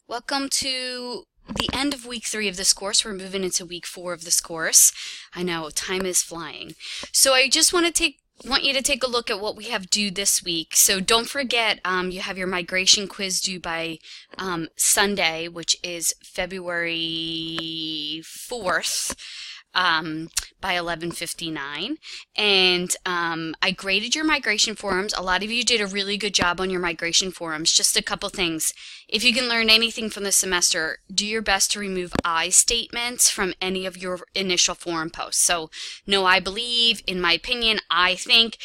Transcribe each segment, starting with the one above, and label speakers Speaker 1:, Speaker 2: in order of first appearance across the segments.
Speaker 1: Welcome to the end of week 3 of this course. We're moving into week 4 of this course. I know, time is flying. So I just want you to take a look at what we have due this week. So don't forget, you have your migration quiz due by Sunday, which is February 4th. By 11:59, and I graded your migration forums. A lot of you did a really good job on your migration forums. Just a couple things. If you can learn anything from this semester, do your best to remove I statements from any of your initial forum posts. So, no, I believe, in my opinion, I think.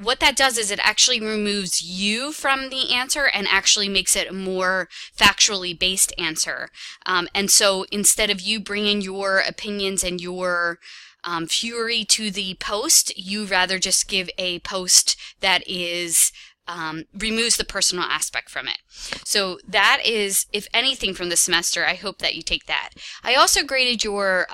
Speaker 1: What that does is it actually removes you from the answer and actually makes it a more factually based answer. And so instead of you bringing your opinions and your fury to the post, you rather just give a post that is removes the personal aspect from it. So that is, if anything from the semester, I hope that you take that. I also graded your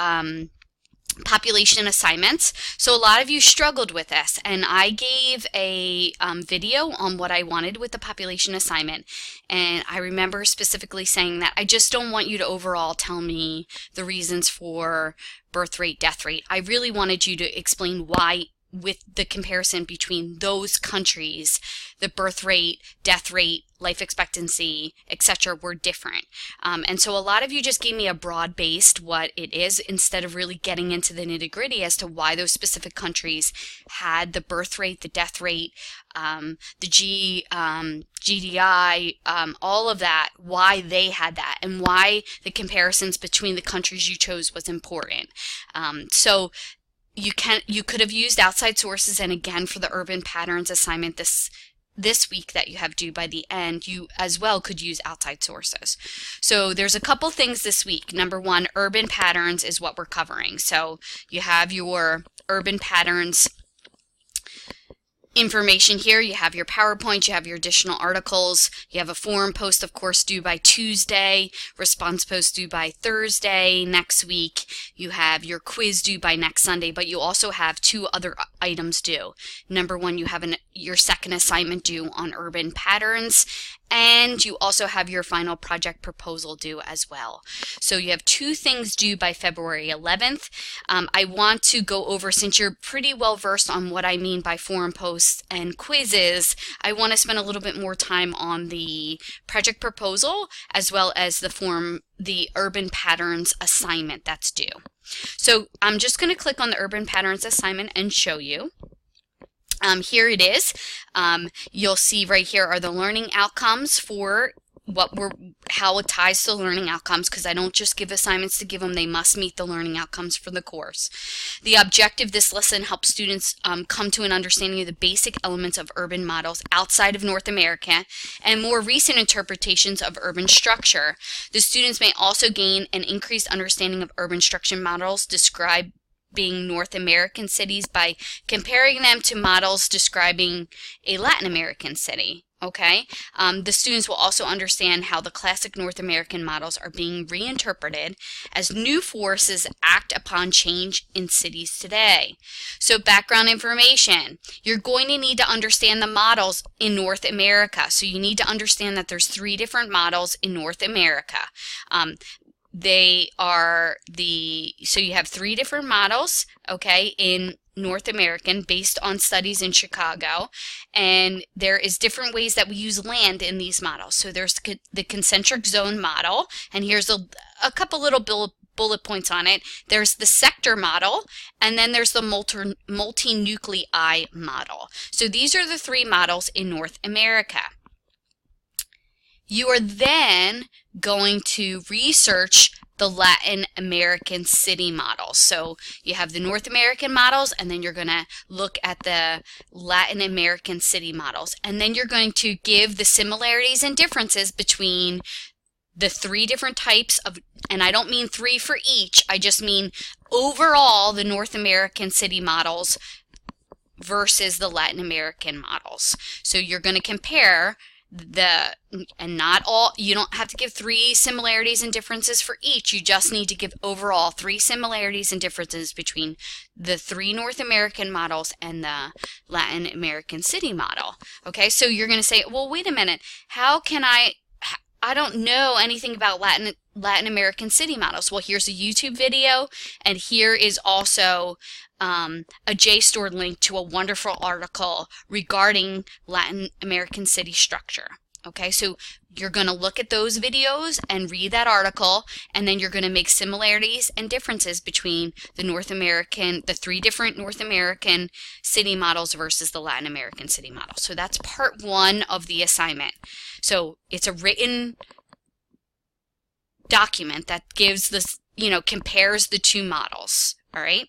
Speaker 1: population assignments. So a lot of you struggled with this, and I gave a video on what I wanted with the population assignment, and I remember specifically saying that I just don't want you to overall tell me the reasons for birth rate, death rate. I really wanted you to explain why, with the comparison between those countries, the birth rate, death rate, life expectancy, etc. were different. And so a lot of you just gave me a broad-based what it is instead of really getting into the nitty-gritty as to why those specific countries had the birth rate, the death rate, the GDI, all of that, why they had that, and why the comparisons between the countries you chose was important. So you could have used outside sources, and again for the urban patterns assignment this week that you have due by the end, you as well could use outside sources. So there's a couple things this week. Number one, urban patterns is what we're covering. So you have your urban patterns information here. You have your PowerPoint, you have your additional articles, you have a forum post, of course, due by Tuesday, response post due by Thursday next week, you have your quiz due by next Sunday, but you also have 2 other items due. Number one, you have your second assignment due on urban patterns, and you also have your final project proposal due as well. So you have 2 things due by February 11th. I want to go over, since you're pretty well versed on what I mean by forum posts and quizzes, I want to spend a little bit more time on the project proposal as well as the urban patterns assignment that's due. So I'm just going to click on the urban patterns assignment and show you. Here it is. You'll see right here are the learning outcomes for how it ties to learning outcomes, because I don't just give assignments to give them, they must meet the learning outcomes for the course. The objective of this lesson helps students come to an understanding of the basic elements of urban models outside of North America and more recent interpretations of urban structure. The students may also gain an increased understanding of urban structure models describing North American cities by comparing them to models describing a Latin American city. Okay, the students will also understand how the classic North American models are being reinterpreted as new forces act upon change in cities today. So background information, you're going to need to understand the models in North America. So you need to understand that there's 3 different models in North America. So you have 3 different models, okay, in North American based on studies in Chicago, and there is different ways that we use land in these models. So there's the concentric zone model, and here's a couple little bullet points on it. There's the sector model, and then there's the multi-nuclei model. So these are the 3 models in North America. You are then going to research the Latin American city models. So you have the North American models, and then you're going to look at the Latin American city models. And then you're going to give the similarities and differences between the 3 different types of, and I don't mean 3 for each, I just mean overall the North American city models versus the Latin American models. So you're going to compare and not all, you don't have to give 3 similarities and differences for each. You just need to give overall 3 similarities and differences between the 3 North American models and the Latin American city model. Okay, so you're going to say, well, wait a minute, how can I I don't know anything about Latin American city models. Well, here's a YouTube video, and here is also a JSTOR link to a wonderful article regarding Latin American city structure. Okay, so you're going to look at those videos and read that article, and then you're going to make similarities and differences between the three different North American city models versus the Latin American city model. So that's part one of the assignment. So it's a written document that gives this, compares the two models. All right.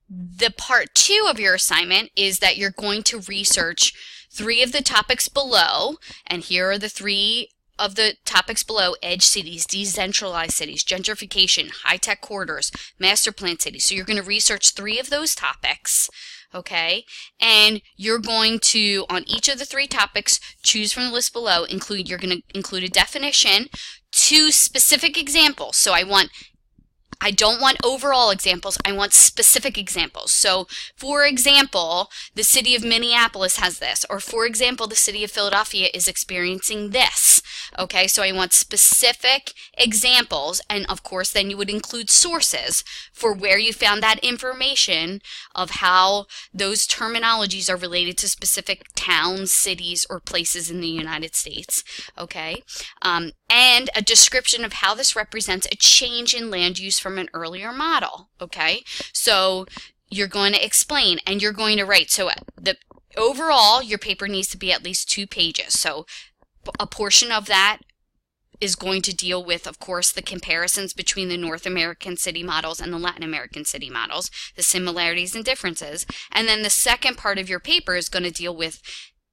Speaker 1: The part two of your assignment is that you're going to research three of the topics below, and here are the three of the topics below: edge cities, decentralized cities, gentrification, high-tech corridors, master plan cities. So you're going to research three of those topics, okay? And you're going to, on each of the three topics, choose from the list below, you're going to include a definition, 2 specific examples. So I don't want overall examples, I want specific examples. So, for example, the city of Minneapolis has this, or for example, the city of Philadelphia is experiencing this. Okay, so I want specific examples, and of course then you would include sources for where you found that information of how those terminologies are related to specific towns, cities, or places in the United States. Okay, and a description of how this represents a change in land use from an earlier model. Okay, so you're going to explain and you're going to write. So overall, your paper needs to be at least 2 pages. So a portion of that is going to deal with, of course, the comparisons between the North American city models and the Latin American city models, the similarities and differences. And then the second part of your paper is going to deal with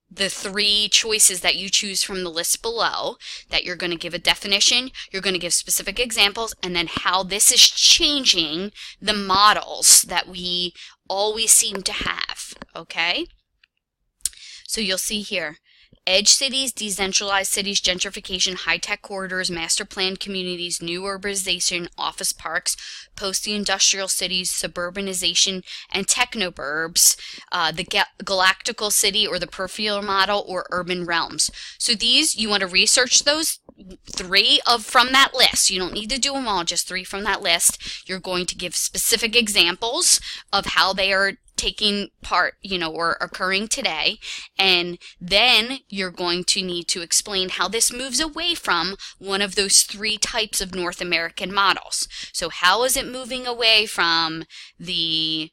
Speaker 1: the 3 choices that you choose from the list below, that you're going to give a definition, you're going to give specific examples, and then how this is changing the models that we always seem to have. Okay? So you'll see here: edge cities, decentralized cities, gentrification, high-tech corridors, master planned communities, new urbanization, office parks, post-industrial cities, suburbanization, and technoburbs, the galactical city or the peripheral model, or urban realms. So these, you want to research those 3 from that list. You don't need to do them all, just 3 from that list. You're going to give specific examples of how they are taking part, or occurring today, and then you're going to need to explain how this moves away from one of those 3 types of North American models. So how is it moving away from the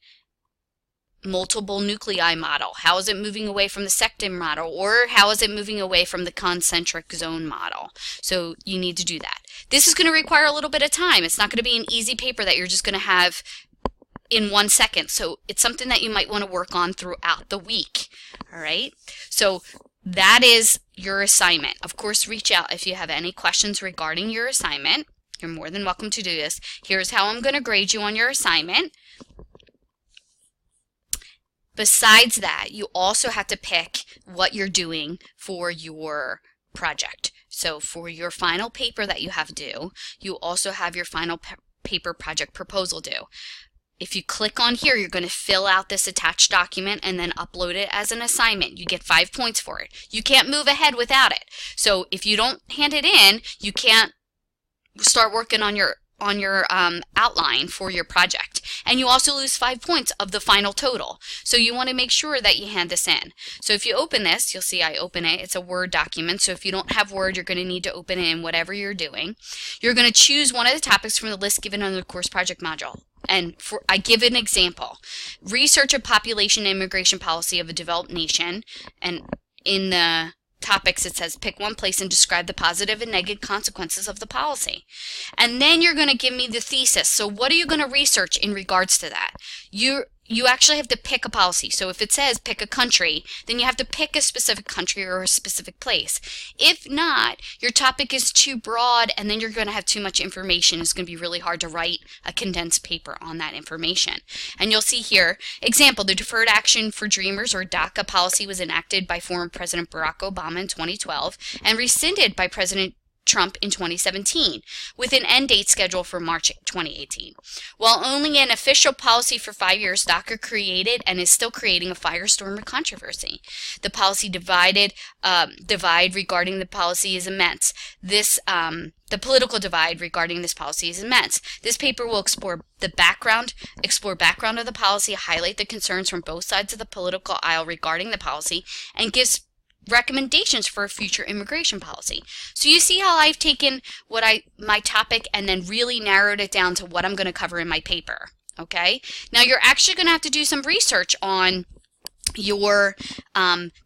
Speaker 1: multiple nuclei model? How is it moving away from the sectum model? Or how is it moving away from the concentric zone model? So you need to do that. This is going to require a little bit of time. It's not going to be an easy paper that you're just going to have in 1 second. So it's something that you might want to work on throughout the week. All right. So that is your assignment. Of course, reach out if you have any questions regarding your assignment. You're more than welcome to do this. Here's how I'm going to grade you on your assignment. Besides that, you also have to pick what you're doing for your project. So for your final paper that you have due, you also have your final paper project proposal due. If you click on here, you're going to fill out this attached document and then upload it as an assignment. You get 5 points for it. You can't move ahead without it. So if you don't hand it in, you can't start working on your outline for your project. And you also lose 5 points of the final total. So you want to make sure that you hand this in. So if you open this, you'll see I open it. It's a Word document. So if you don't have Word, you're going to need to open it in whatever you're doing. You're going to choose one of the topics from the list given under the course project module. And I give an example. Research a population immigration policy of a developed nation. And in the topics it says pick one place and describe the positive and negative consequences of the policy. And then you're going to give me the thesis. So what are you going to research in regards to that? You actually have to pick a policy. So if it says pick a country, then you have to pick a specific country or a specific place. If not, your topic is too broad and then you're going to have too much information. It's going to be really hard to write a condensed paper on that information. And you'll see here, example, the Deferred Action for Dreamers or DACA policy was enacted by former President Barack Obama in 2012 and rescinded by President Trump in 2017, with an end date scheduled for March 2018. While only an official policy for 5 years, DACA created and is still creating a firestorm of controversy. The policy divide regarding the policy is immense. The political divide regarding this policy is immense. This paper will explore background of the policy, highlight the concerns from both sides of the political aisle regarding the policy, and gives recommendations for a future immigration policy. So you see how I've taken my topic and then really narrowed it down to what I'm going to cover in my paper. Okay? Now you're actually going to have to do some research on your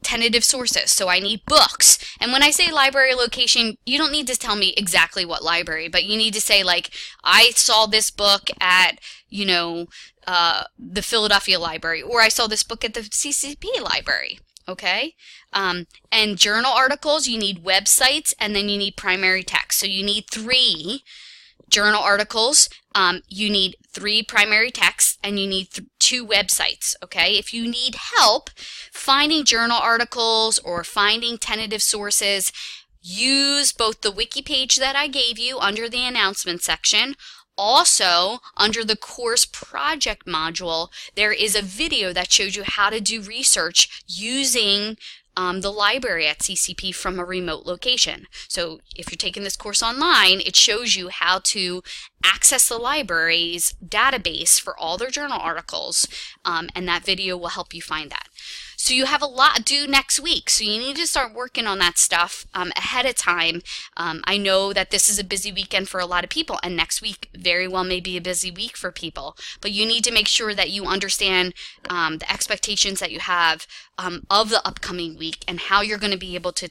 Speaker 1: tentative sources. So I need books. And when I say library location, you don't need to tell me exactly what library, but you need to say, like, I saw this book at, the Philadelphia Library, or I saw this book at the CCP Library. Okay? And journal articles, you need websites, and then you need primary text. So you need 3 journal articles, you need 3 primary texts, and you need 2 websites, okay? If you need help finding journal articles or finding tentative sources, use both the wiki page that I gave you under the announcement section. Also, under the course project module, there is a video that shows you how to do research using the library at CCP from a remote location. So if you're taking this course online, it shows you how to access the library's database for all their journal articles, and that video will help you find that. So you have a lot due next week, so you need to start working on that stuff ahead of time. I know that this is a busy weekend for a lot of people, and next week very well may be a busy week for people, but you need to make sure that you understand the expectations that you have of the upcoming week, and how you're going to be able to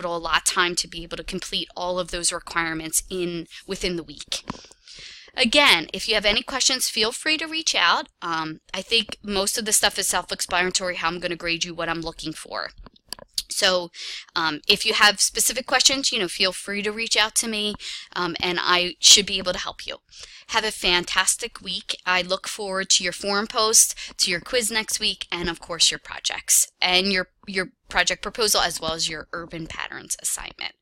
Speaker 1: allot time to be able to complete all of those requirements within the week. Again, if you have any questions, feel free to reach out. I think most of the stuff is self-explanatory, how I'm going to grade you, what I'm looking for. So if you have specific questions, feel free to reach out to me, and I should be able to help you. Have a fantastic week. I look forward to your forum posts, to your quiz next week, and of course your projects and your project proposal, as well as your urban patterns assignment.